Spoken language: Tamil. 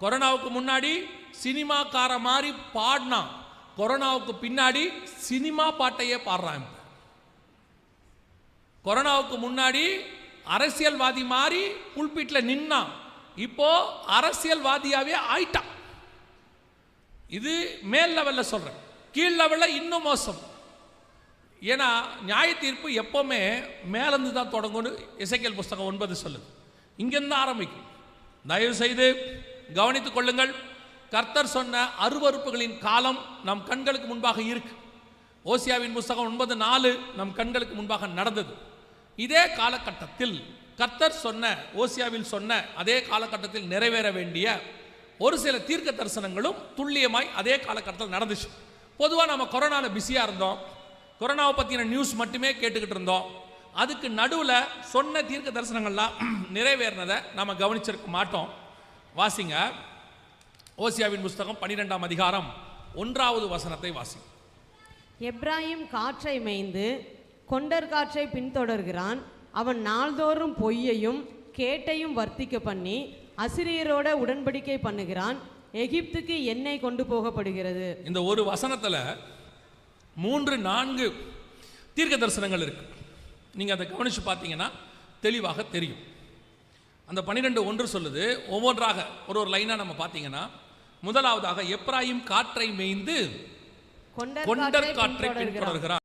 கொரோனாவுக்கு முன்னாடி சினிமாக்கார மாதிரி பாடினான், கொரோனாவுக்கு பின்னாடி சினிமா பாட்டையே பாடுறான். கொரோனாவுக்கு முன்னாடி அரசியல்வாதி மாதிரி புல்பிட்டில் நின்னான், இப்போ அரசியல்வாதியாவே ஆயிட்டான். இது மேல் லெவலில் சொல்றேன். கீழ் லெவலில் இன்னும் மோசம். ஏன்னா நியாய தீர்ப்பு எப்பவுமே மேலிருந்து தான் தொடங்கும்னு எசேக்கியேல் புஸ்தகம் 9 சொல்லுது. இங்கிருந்து ஆரம்பிக்கும். தயவு செய்து கவனித்துக் கொள்ளுங்கள். கர்த்தர் சொன்ன அருவருப்புகளின் காலம் நம் கண்களுக்கு முன்பாக இருக்கு. ஓசியாவின் புஸ்தகம் 9:4 நம் கண்களுக்கு முன்பாக நடந்தது. இதே காலகட்டத்தில் கர்த்தர் சொன்ன, ஓசியாவில் சொன்ன அதே காலகட்டத்தில் நிறைவேற வேண்டிய ஒரு சில தீர்க்க தரிசனங்களும் துல்லியமாய் அதே காலகட்டத்தில் நடந்துச்சு. பொதுவாக நம்ம கொரோனாவில் பிஸியாக இருந்தோம், கொரோனாவை பற்றின நியூஸ் மட்டுமே கேட்டுக்கிட்டு இருந்தோம். அதுக்கு நடுவில் சொன்ன தீர்க்க தரிசனங்கள்லாம் நிறைவேறினதை நம்ம கவனிச்சிருக்க மாட்டோம். வாசிங்க, ஓசியாவின் புஸ்தகம் 12ஆம் அதிகாரம் 1வது வசனத்தை வாசி. எப்ராயிம் காற்றை மேய்ந்து கொண்டர் காற்றை பின்தொடர்கிறான். அவன் நாள்தோறும் பொய்யையும் கேட்டையும் வர்த்திக்க பண்ணி அசிரியரோட உடன்படிக்கை பண்ணுகிறான். எகிப்துக்கு எண்ணெய் கொண்டு போகப்படுகிறது. இந்த ஒரு வசனத்தில் 3-4 தீர்க்க தரிசனங்கள் இருக்கு. நீங்கள் அதை கவனித்து பார்த்தீங்கன்னா தெளிவாக தெரியும். அந்த 12:1 சொல்லுது. ஒவ்வொன்றாக ஒரு லைனாக நம்ம பார்த்தீங்கன்னா, முதலாவதாக எப்ராயிம் காற்றை மேய்ந்து கொண்டர் காற்றை பின்தொடர்கிறான்.